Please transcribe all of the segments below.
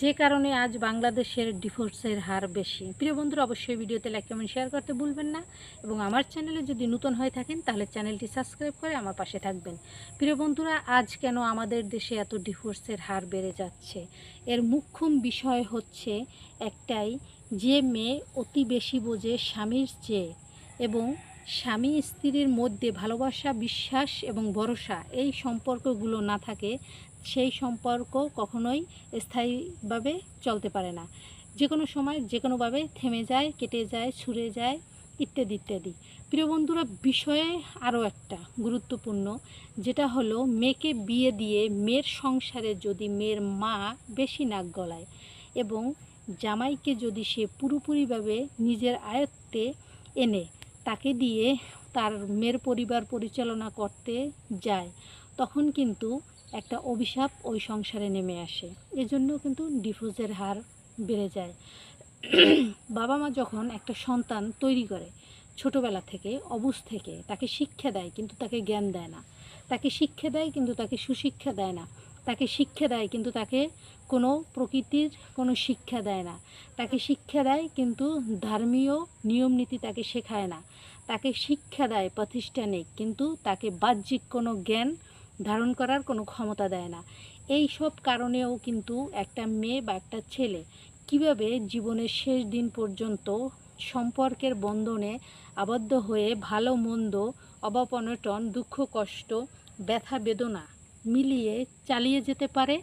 যে কারণে আজ বাংলাদেশের ডিভোর্সের হার বেশি। প্রিয় বন্ধুরা, অবশ্যই ভিডিওতে লাইক কমেন্ট শেয়ার করতে ভুলবেন না এবং আমার চ্যানেলে যদি নতুন হয়ে থাকেন তাহলে চ্যানেলটি সাবস্ক্রাইব করে আমার পাশে থাকবেন। প্রিয় বন্ধুরা, আজ কেন আমাদের দেশে এত ডিভোর্সের হার বেড়ে যাচ্ছে? এর মুখ্য বিষয় হচ্ছে একটাই, যে মেয়ে অতি বেশি বোঝে স্বামীর চেয়ে এবং স্বামী স্ত্রীর মধ্যে ভালোবাসা, বিশ্বাস এবং ভরসা এই সম্পর্কগুলো না থাকে, সেই সম্পর্ক কখনোই স্থায়ীভাবে চলতে পারে না। যে কোনো সময় যে কোনোভাবে থেমে যায়, কেটে যায়, ছুঁড়ে যায়, ইত্যাদি ইত্যাদি। প্রিয় বন্ধুরা, বিষয়ে আরও একটা গুরুত্বপূর্ণ, যেটা হলো মেয়েকে বিয়ে দিয়ে মেয়ের সংসারে যদি মেয়ের মা বেশি নাক গলায় এবং জামাইকে যদি সে পুরোপুরিভাবে নিজের আয়ত্তে এনে তাকে দিয়ে তার মেয়ের পরিবার পরিচালনা করতে যায়, তখন কিন্তু একটা অভিশাপ ওই সংসারে নেমে আসে। এজন্য কিন্তু ডিভোর্সের হার বেড়ে যায়। বাবা মা যখন একটা সন্তান তৈরি করে ছোটোবেলা থেকে, অবুঝ থেকে, তাকে শিক্ষা দেয় কিন্তু তাকে জ্ঞান দেয় না, তাকে শিক্ষা দেয় কিন্তু তাকে সুশিক্ষা দেয় না, তাকে শিক্ষা দেয় কিন্তু তাকে কোনো প্রকৃতির কোনো শিক্ষা দেয় না, তাকে শিক্ষা দেয় কিন্তু ধর্মীয় নিয়মনীতি তাকে শেখায় না, তাকে শিক্ষা দেয় প্রাতিষ্ঠানিক কিন্তু তাকে বাহ্যিক কোনো জ্ঞান ধারণ করার কোনো ক্ষমতা দেয় না। এই সব কারণেও কিন্তু একটা মেয়ে বা একটা ছেলে কিভাবে জীবনের শেষ দিন পর্যন্ত সম্পর্কের বন্ধনে আবদ্ধ হয়ে ভালো মন্দ, অভাব অনটন, দুঃখ কষ্ট, ব্যথা বেদনা মিলিয়ে চালিয়ে যেতে পারে,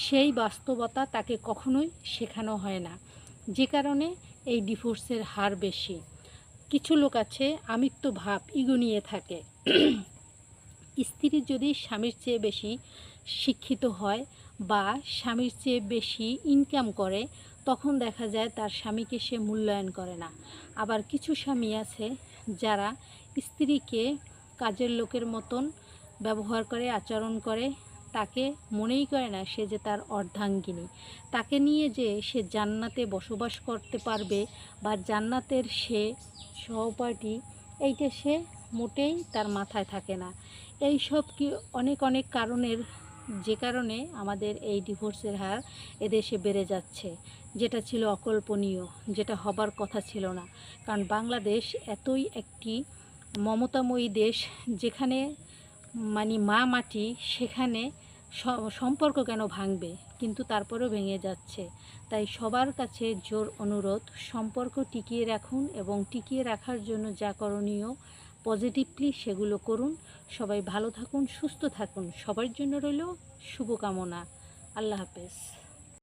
সেই বাস্তবতা তাকে কখনোই শেখানো হয় না। যে কারণে এই ডিভোর্সের হার বেশি। কিছু লোক আছে আমিত্ব ভাব, ইগো নিয়ে থাকে। স্ত্রী যদি স্বামীর চেয়ে বেশি শিক্ষিত হয় বা স্বামীর চেয়ে বেশি ইনকাম করে, তখন দেখা যায় তার স্বামীকে সে মূল্যায়ন করে না। আবার কিছু স্বামী আছে যারা স্ত্রীকে কাজের লোকের মতন ব্যবহার করে, আচরণ করে, তাকে মনেই করে না সে যে তার অর্ধাঙ্গিনী, তাকে নিয়ে যে সে জান্নাতে বসবাস করতে পারবে বা জান্নাতের সে সহপাঠী, এইটা সে মোটেই তার মাথায় থাকে না। এই সব কি অনেক অনেক কারণের, যে কারণে আমাদের এই ডিভোর্সের হার এদেশে বেড়ে যাচ্ছে, যেটা ছিল অকল্পনীয়, যেটা হবার কথা ছিল না। কারণ বাংলাদেশ এতই একটি মমতাময়ী দেশ, যেখানে মানে মা মাটি, সেখানে সম্পর্ক কেন ভাঙবে, কিন্তু তারপরেও ভেঙে যাচ্ছে। তাই সবার কাছে জোর অনুরোধ, সম্পর্ক টিকিয়ে রাখুন এবং টিকিয়ে রাখার জন্য যা করণীয় পজিটিভলি সেগুলো করুন। সবাই ভালো থাকুন, সুস্থ থাকুন, সবার জন্য রইল শুভকামনা। আল্লাহ হাফেজ।